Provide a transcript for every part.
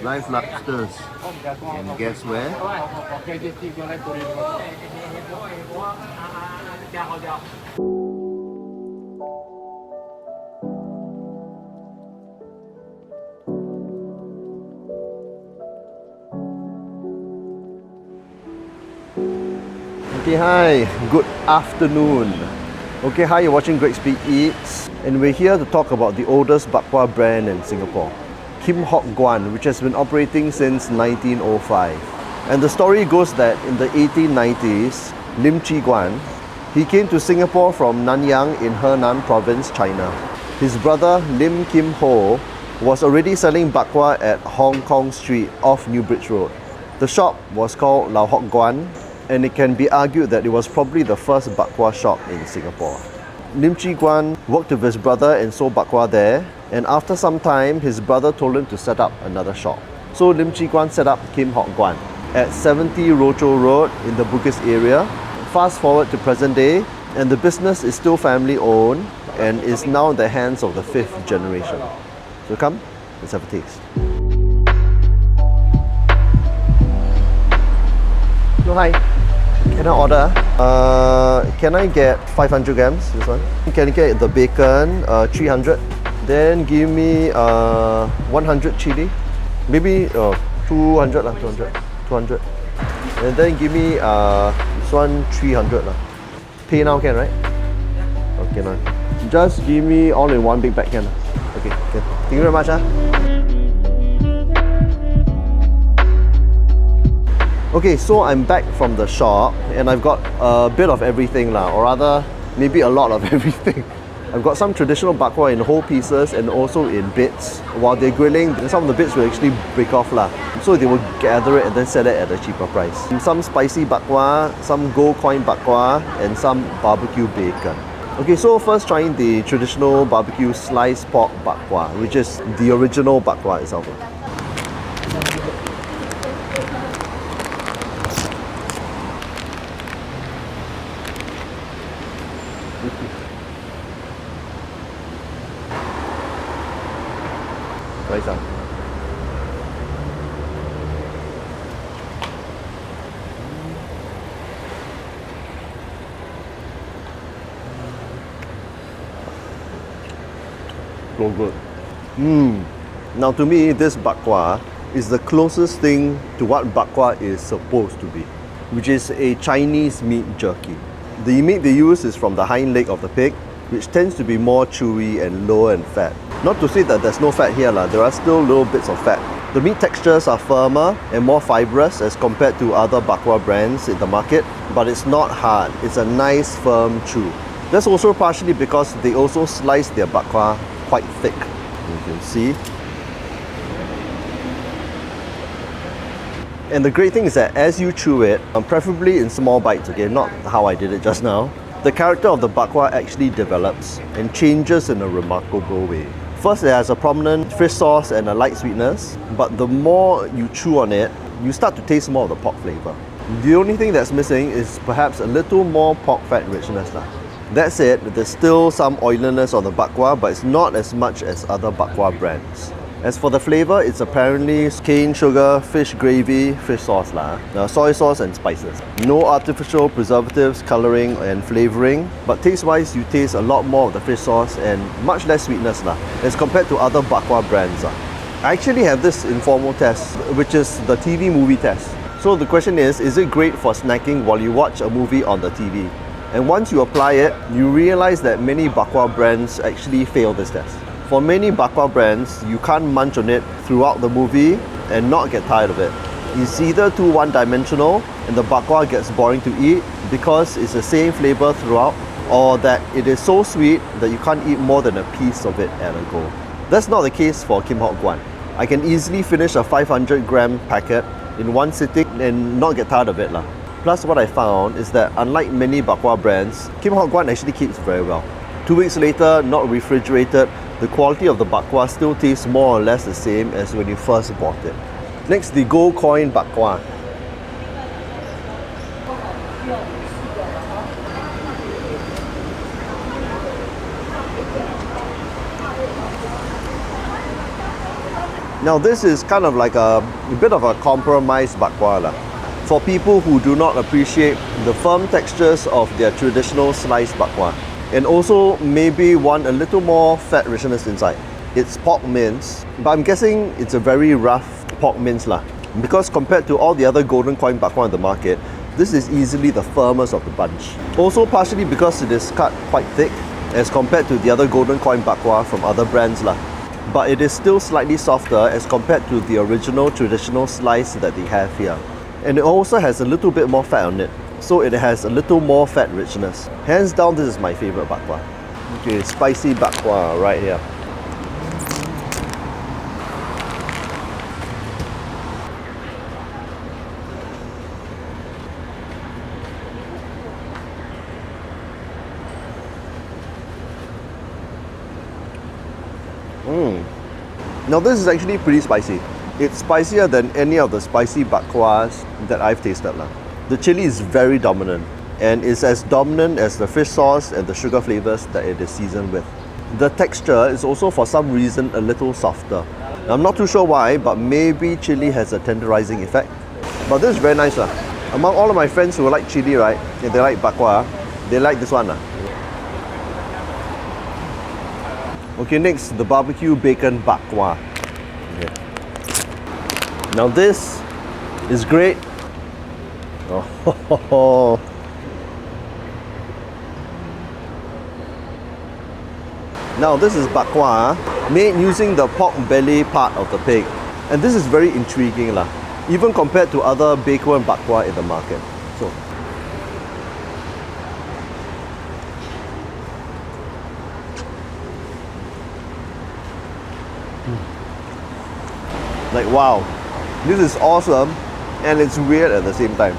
live lobsters. And guess where? Okay, hi, good afternoon. Okay, hi, you're watching Great Speed Eats, and we're here to talk about the oldest bak kwa brand in Singapore, Hock Guan, which has been operating since 1905. And the story goes that in the 1890s, Guan, he came to Singapore from Nanyang in Henan province, China. His brother Lim Kim Ho was already selling bak kwa at Hong Kong Street off New Bridge Road. The shop was called Hock Guan, and it can be argued that it was probably the first bak kwa shop in Singapore. Guan worked with his brother and sold bak kwa there, and after some time, his brother told him to set up another shop. So Guan set up Hock Guan at 70 Rochor Road in the Bugis area. Fast forward to present day, and the business is still family owned and is now in the hands of the 5th generation. So come, let's have a taste. So hi, can I order? Can I get 500 grams, this one? Can I get the bacon, 300? Then give me 100 chili. Maybe 200 lah, 200. And then give me this one 300 lah. Pay now can, right? Okay, now. Just give me all in one big bag can. Okay, can. Thank you very much. Okay, so I'm back from the shop and I've got a bit of everything lah, or rather maybe a lot of everything. I've got some traditional bak kwa in whole pieces and also in bits. While they're grilling, some of the bits will actually break off lah. So they will gather it and then sell it at a cheaper price. Some spicy bak kwa, some gold coin bak kwa, and some barbecue bacon. Okay, so first trying the traditional barbecue sliced pork bak kwa, which is the original bak kwa itself. Right on. So good. Now to me, this bak kwa is the closest thing to what bak kwa is supposed to be, which is a Chinese meat jerky. The meat they use is from the hind leg of the pig, which tends to be more chewy and lower in fat. Not to say that there's no fat here, there are still little bits of fat. The meat textures are firmer and more fibrous as compared to other bak kwa brands in the market, but it's not hard. It's a nice firm chew. That's also partially because they also slice their bak kwa quite thick. You can see. And the great thing is that as you chew it, preferably in small bites, okay, not how I did it just now, the character of the bak kwa actually develops and changes in a remarkable way. First, it has a prominent fish sauce and a light sweetness, but the more you chew on it, you start to taste more of the pork flavor. The only thing that's missing is perhaps a little more pork fat richness. That's it, there's still some oiliness on the bak kwa, but it's not as much as other bak kwa brands. As for the flavor, it's apparently cane sugar, fish gravy, fish sauce, soy sauce and spices. No artificial preservatives, colouring and flavouring, but taste-wise, you taste a lot more of the fish sauce and much less sweetness as compared to other bak kwa brands. I actually have this informal test, which is the TV movie test. So the question is it great for snacking while you watch a movie on the TV? And once you apply it, you realise that many bak kwa brands actually fail this test. For many bak kwa brands, you can't munch on it throughout the movie and not get tired of it. It's either too one-dimensional and the bak kwa gets boring to eat because it's the same flavour throughout, or that it is so sweet that you can't eat more than a piece of it at a go. That's not the case for Hock Guan. I can easily finish a 500 gram packet in one sitting and not get tired of it. Plus, what I found is that unlike many bak kwa brands, Hock Guan actually keeps very well. 2 weeks later, not refrigerated, the quality of the bak kwa still tastes more or less the same as when you first bought it. Next, the gold coin bak kwa. Now this is kind of like a bit of a compromised bak kwa lah, for people who do not appreciate the firm textures of their traditional sliced bak kwa, and also maybe want a little more fat richness inside. It's pork mince, but I'm guessing it's a very rough pork mince lah, because compared to all the other golden coin bak kwa in the market, this is easily the firmest of the bunch. Also partially because it is cut quite thick as compared to the other golden coin bak kwa from other brands lah. But it is still slightly softer as compared to the original traditional slice that they have here. And it also has a little bit more fat on it, so it has a little more fat richness. Hands down, this is my favorite bak kwa. Okay, spicy bak kwa right here. Now this is actually pretty spicy. It's spicier than any of the spicy bak kwas that I've tasted lah. The chili is very dominant, and is as dominant as the fish sauce and the sugar flavors that it is seasoned with. The texture is also for some reason a little softer. I'm not too sure why, but maybe chili has a tenderizing effect. But this is very nice lah. Among all of my friends who like chili, right, and they like bak kwa, they like this one lah. Okay, next, the barbecue bacon bak kwa. Okay. Now this is great. Oh. Now this is bak kwa made using the pork belly part of the pig. And this is very intriguing lah, even compared to other Bencoolen bak kwa in the market. So, like wow, this is awesome and it's weird at the same time.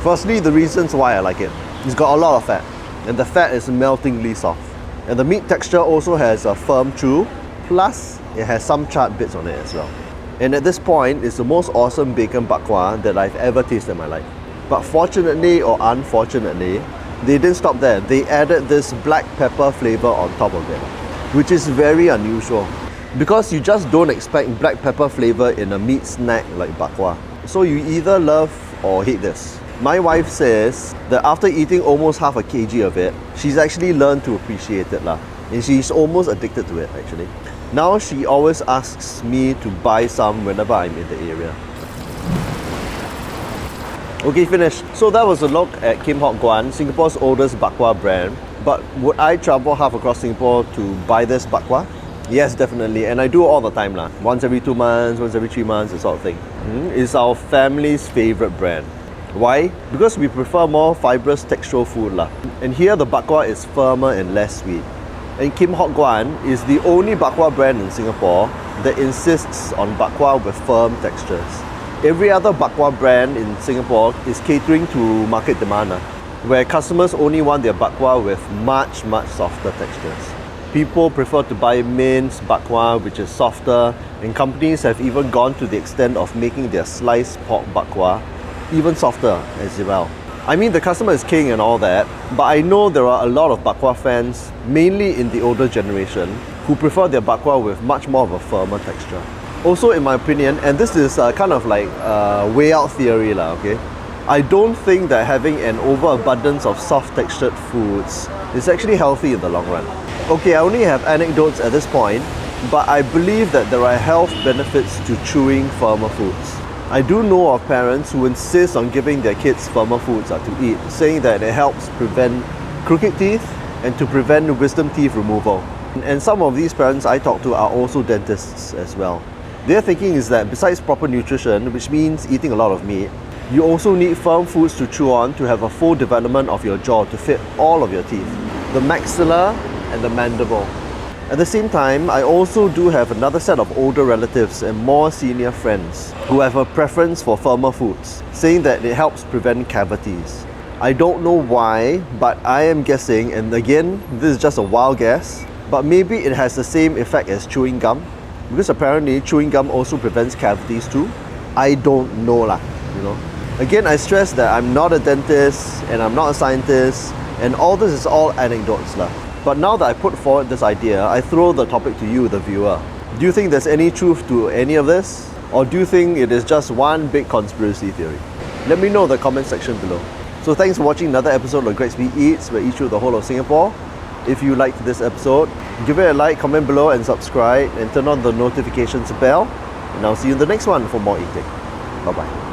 Firstly, the reasons why I like it. It's got a lot of fat, and the fat is meltingly soft. And the meat texture also has a firm chew, plus it has some charred bits on it as well. And at this point, it's the most awesome bacon bak kwa that I've ever tasted in my life. But fortunately or unfortunately, they didn't stop there. They added this black pepper flavor on top of it, which is very unusual, because you just don't expect black pepper flavor in a meat snack like bak kwa. So you either love or hate this. My wife says that after eating almost half a kg of it, she's actually learned to appreciate it lah. And she's almost addicted to it actually. Now she always asks me to buy some whenever I'm in the area. Okay, finished. So that was a look at Hock Guan, Singapore's oldest bak kwa brand. But would I travel half across Singapore to buy this bak kwa? Yes, definitely, and I do all the time lah. Once every 2 months, once every 3 months, this sort of thing. It's our family's favourite brand. Why? Because we prefer more fibrous textural food lah. And here the bak kwa is firmer and less sweet. And Hock Guan is the only bak kwa brand in Singapore that insists on bak kwa with firm textures. Every other bak kwa brand in Singapore is catering to market demand, where customers only want their bak kwa with much softer textures. People prefer to buy minced bak kwa, which is softer, and companies have even gone to the extent of making their sliced pork bak kwa even softer as well. I mean, the customer is king and all that, but I know there are a lot of bak kwa fans, mainly in the older generation, who prefer their bak kwa with much more of a firmer texture. Also, in my opinion, and this is kind of like way out theory lah, okay? I don't think that having an overabundance of soft textured foods is actually healthy in the long run. Okay, I only have anecdotes at this point, but I believe that there are health benefits to chewing firmer foods. I do know of parents who insist on giving their kids firmer foods to eat, saying that it helps prevent crooked teeth and to prevent wisdom teeth removal. And some of these parents I talk to are also dentists as well. Their thinking is that besides proper nutrition, which means eating a lot of meat, you also need firm foods to chew on to have a full development of your jaw to fit all of your teeth, the maxilla and the mandible. At the same time, I also do have another set of older relatives and more senior friends who have a preference for firmer foods, saying that it helps prevent cavities. I don't know why, but I am guessing, and again, this is just a wild guess, but maybe it has the same effect as chewing gum, because apparently chewing gum also prevents cavities too. I don't know lah, you know. Again, I stress that I'm not a dentist and I'm not a scientist, and all this is all anecdotes lah. But now that I put forward this idea, I throw the topic to you, the viewer. Do you think there's any truth to any of this? Or do you think it is just one big conspiracy theory? Let me know in the comment section below. So thanks for watching another episode of Gregsby Eats, where we eat through the whole of Singapore. If you liked this episode, give it a like, comment below and subscribe, and turn on the notifications bell. And I'll see you in the next one for more eating. Bye bye.